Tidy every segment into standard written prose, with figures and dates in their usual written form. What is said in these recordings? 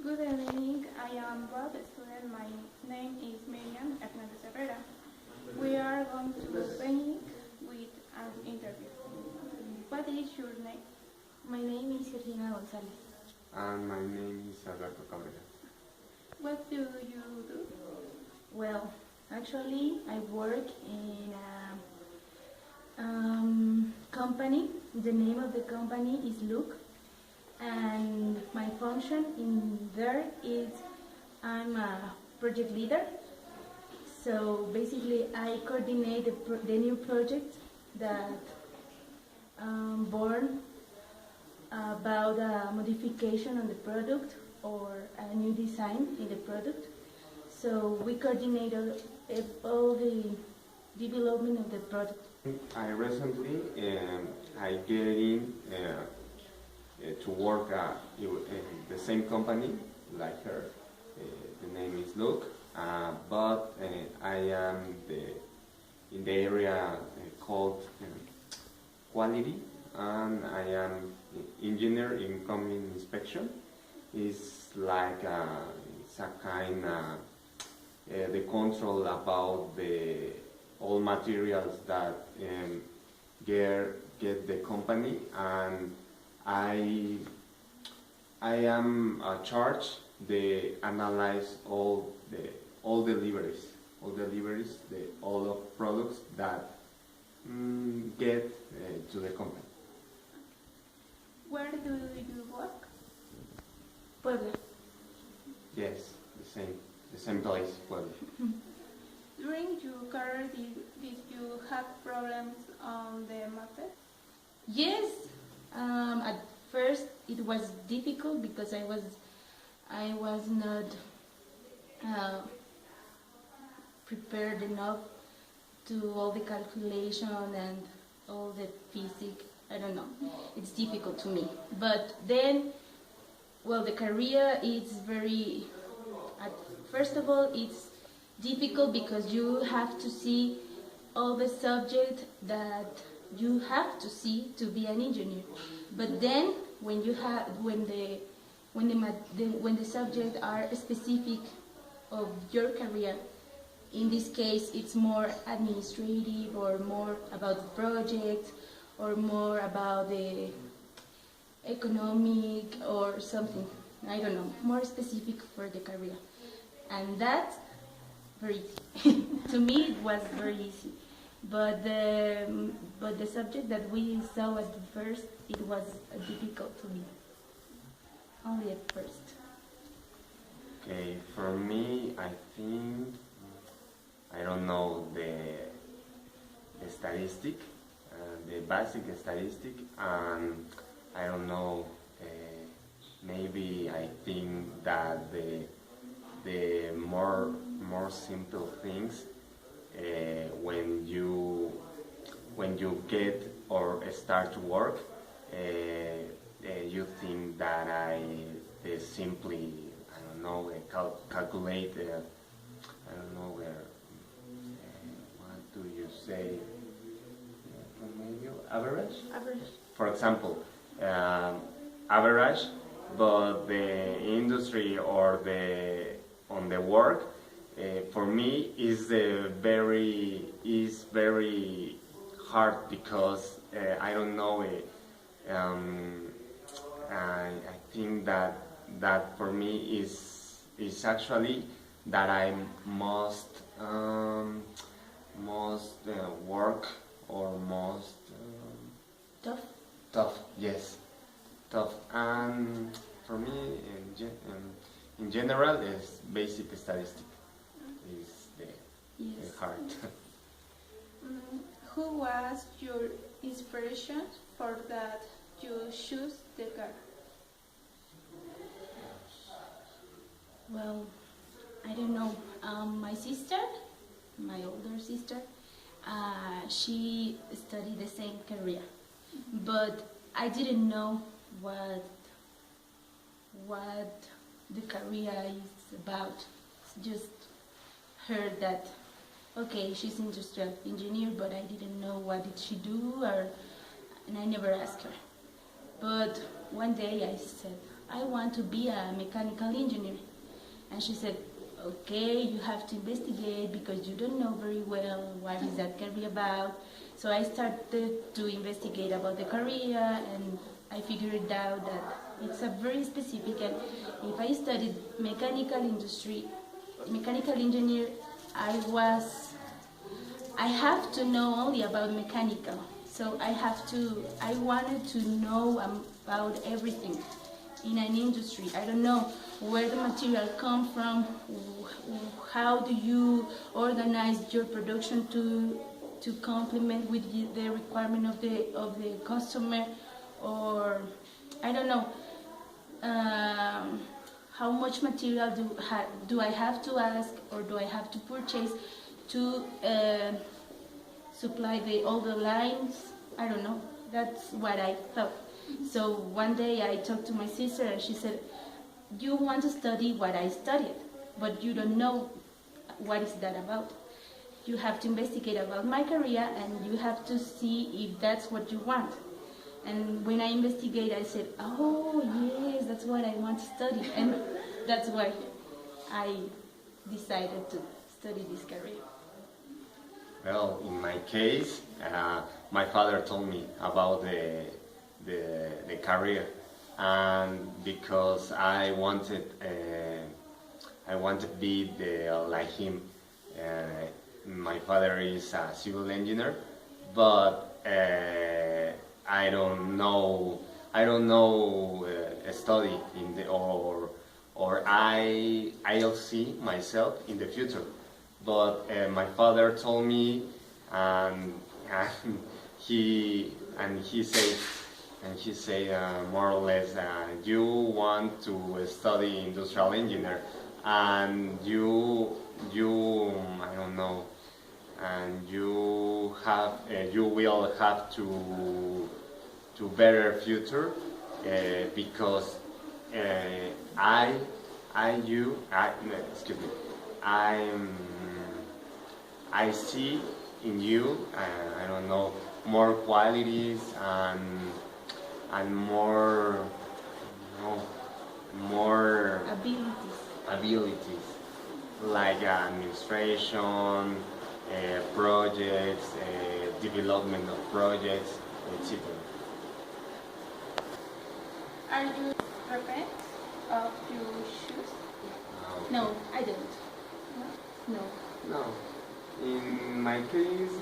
Good evening, I am Bob, student. My name is Miriam Hernandez Herrera. We are going to begin with an interview. What is your name? My name is Georgina Gonzalez. And my name is Alberto Cabrera. What do you do? Well, actually, I work in a company. The name of the company is Look, and my function in there is I'm a project leader. So basically, I coordinate the new project that born about a modification on the product or a new design in the product. So we coordinate all the development of the product. I recently I get in to work in the same company like her. The name is Luke, but I am in the area called quality, and I am engineer in incoming inspection. It's like it's a kind the control about the all materials that get the company, and I am charged to analyze all deliveries, all of products that get to the company. Where do you work? Puebla. Yes, the same place, Puebla. During your career, did you have problems on the market? Yes. At first, it was difficult because I was not prepared enough to all the calculation and all the physics. I don't know. It's difficult to me. But then, well, the career is very. First of all, it's difficult because you have to see all the subject that you have to see to be an engineer. But then, when the subjects are specific of your career, in this case, it's more administrative or more about the project or more about the economic or something. I don't know, more specific for the career. And that's very easy. To me, it was very easy. But the subject that we saw at first, it was difficult to me. Only at first. Okay, for me, I think I don't know the statistic, the basic statistic, and I don't know. Maybe I think that the more simple things when you get or start to work, you think that I simply calculate. I don't know what do you say? Average. Average. For example, average, but the industry or on the work, for me is very hard because I don't know. I think that for me is actually that I must work or most tough. Yes, tough. And for me, in general, is basic statistic is the hard. Who was your inspiration for that you choose the career? Well, I don't know. My sister, my older sister, she studied the same career, but I didn't know what the career is about. Just heard that, okay, she's industrial engineer, but I didn't know what did she do, and I never asked her. But one day I said, I want to be a mechanical engineer. And she said, okay, you have to investigate because you don't know very well what is that career about. So I started to investigate about the career, and I figured out that it's a very specific, and if I studied mechanical engineer, I have to know only about mechanical. So I wanted to know about everything in an industry. I don't know where the material come from, how do you organize your production to complement with the requirement of the customer, or I don't know how much material do I have to ask or do I have to purchase to supply all the lines. I don't know. That's what I thought. So one day I talked to my sister and she said, you want to study what I studied, but you don't know what is that about. You have to investigate about my career and you have to see if that's what you want. And when I investigate, I said, oh yes, that's what I want to study. And that's why I decided to study this career. Well, in my case, my father told me about the career, and because I wanted to be like him. My father is a civil engineer, but I don't know study in the or I'll see myself in the future. But my father told me, and he said more or less, you want to study industrial engineer, and you I don't know, and you will have to better future because excuse me, I see in you, I don't know, more qualities and more abilities like administration, projects, development of projects, etc. Are you prepared of your shoes? No, I don't. No. No. In my case,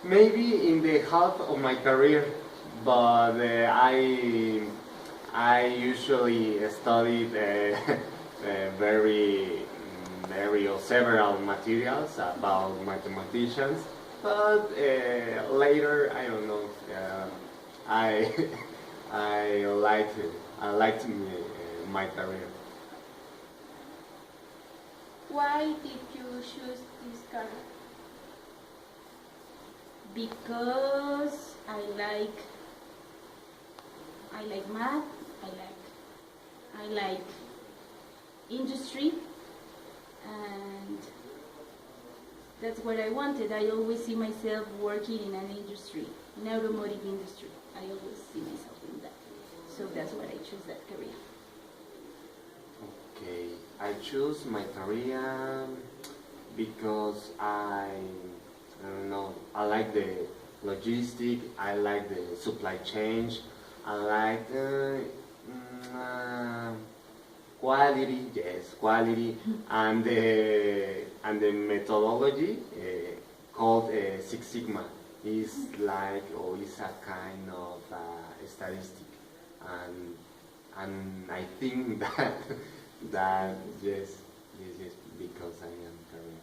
maybe in the half of my career, but I usually studied several materials about mathematicians, but later I don't know. I liked my career. Why did you choose this career? Because I like math, I like industry, and that's what I wanted. I always see myself working in an industry, in automotive industry. I always see myself in that. So that's why I chose that career. Okay, I choose my career because I don't know, I like the logistic, I like the supply chain, I like quality, and the methodology called Six Sigma is like, or is a kind of statistic, and I think that yes, because I am career.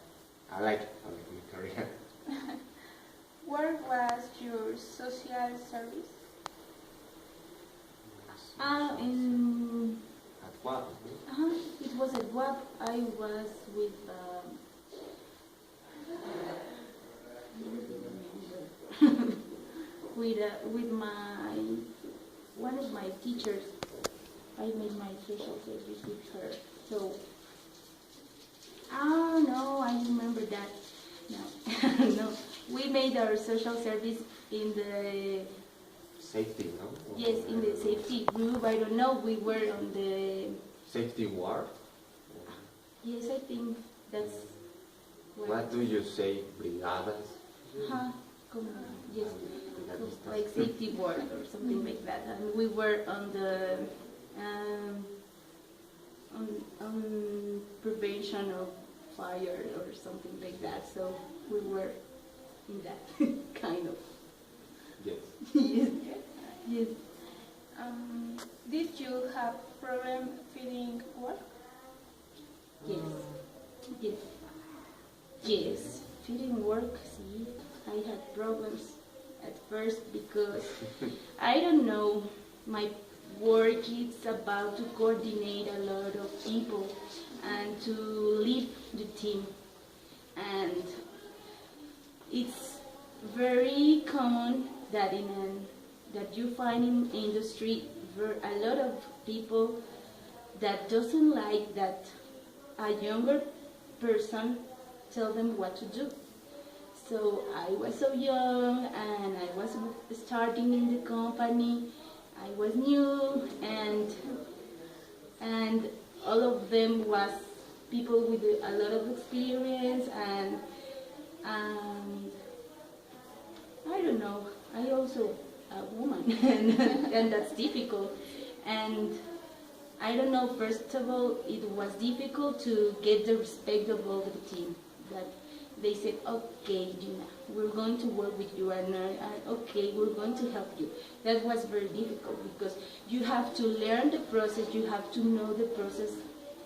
I like my career. Where was your social service? At what? It was at WAP. I was with with one of my teachers. I made my social service with her. So, oh no, I remember that. No, no, we made our social service in the safety, no? Yes, in the safety group. I don't know. We were on the. Safety ward? Yes, I think that's. What do you say, brigadas? Huh? Yes, Brigadistas. like safety board or something like that. And we were on the on prevention of fire or something like that. So we were in that kind of. Yes. Yes. Yes. Did you have problem feeling work? Yes. Yes. Yes. Feeling work. See, I had problems at first because I don't know, my work is about to coordinate a lot of people and to lead the team, and it's very common that that you find in industry a lot of people that doesn't like that a younger person tell them what to do. So I was so young and I was starting in the company. I was new and all of them was people with a lot of experience and I don't know. I also a woman and that's difficult. And I don't know. First of all, it was difficult to get the respect of all the team. That they said, okay, Gina, we're going to work with you, and okay, we're going to help you. That was very difficult because you have to learn the process, you have to know the process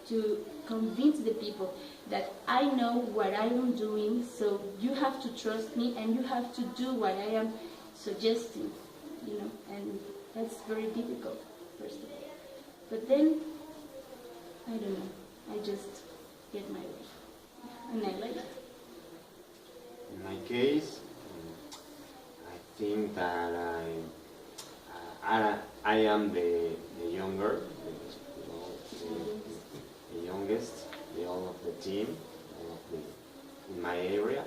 to convince the people that I know what I am doing, so you have to trust me and you have to do what I am suggesting, you know, and that's very difficult, first of all. But then, I don't know, I just get my way, and I like it. In my case, I think that I am the younger, the youngest, all of the team, in my area,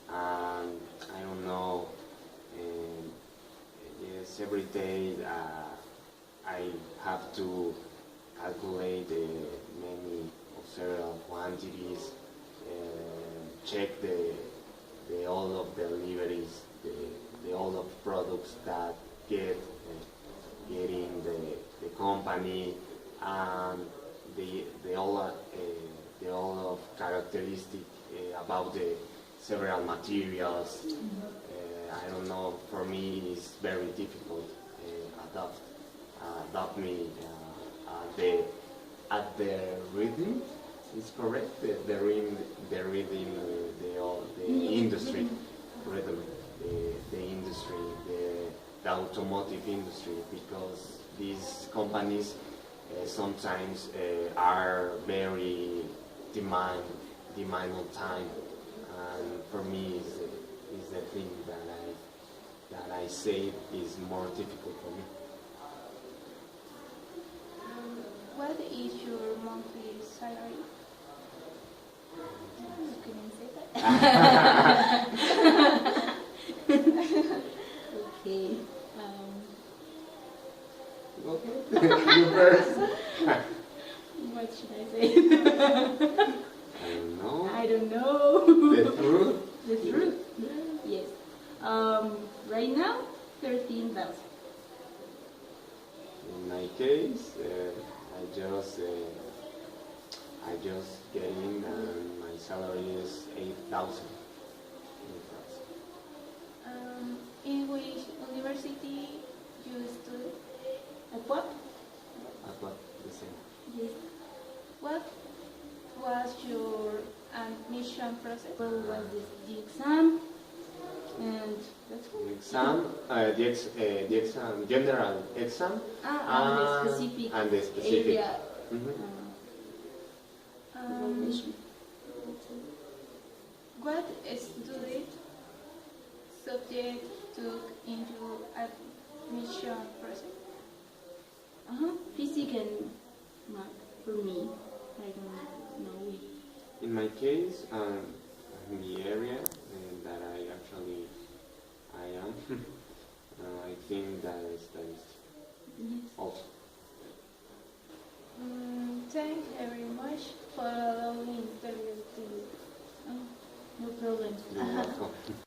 and I don't know. Yes, every day I have to calculate many of several quantities, check all of deliveries, all of products that get in the company, and the all of characteristic about the several materials. I don't know. For me, it's very difficult adapt me at the rhythm. Is correct. The rhythm, the industry rhythm, the industry, the automotive industry, because these companies sometimes are very demand on time, and for me is the thing that I say is more difficult for me. What is your monthly salary? You can say that. Okay. Okay. You first. What should I say? I don't know. I don't know. The truth. The truth. Yes. Right now, 13,000. In my case, I just get in, and my salary is 8,000. In which university you study? At what? About the same. Yes. What was your admission process? Well, was the exam, and that's all. The exam, general exam, And the specific and the specific. area Mhm. evaluation. What student subject took into admission process? Physics and math for me. I don't know it. In my case, in the area that I am, I think that is Yes. also. Thank you very much for allowing me to interview you. Oh, no problem. You're welcome.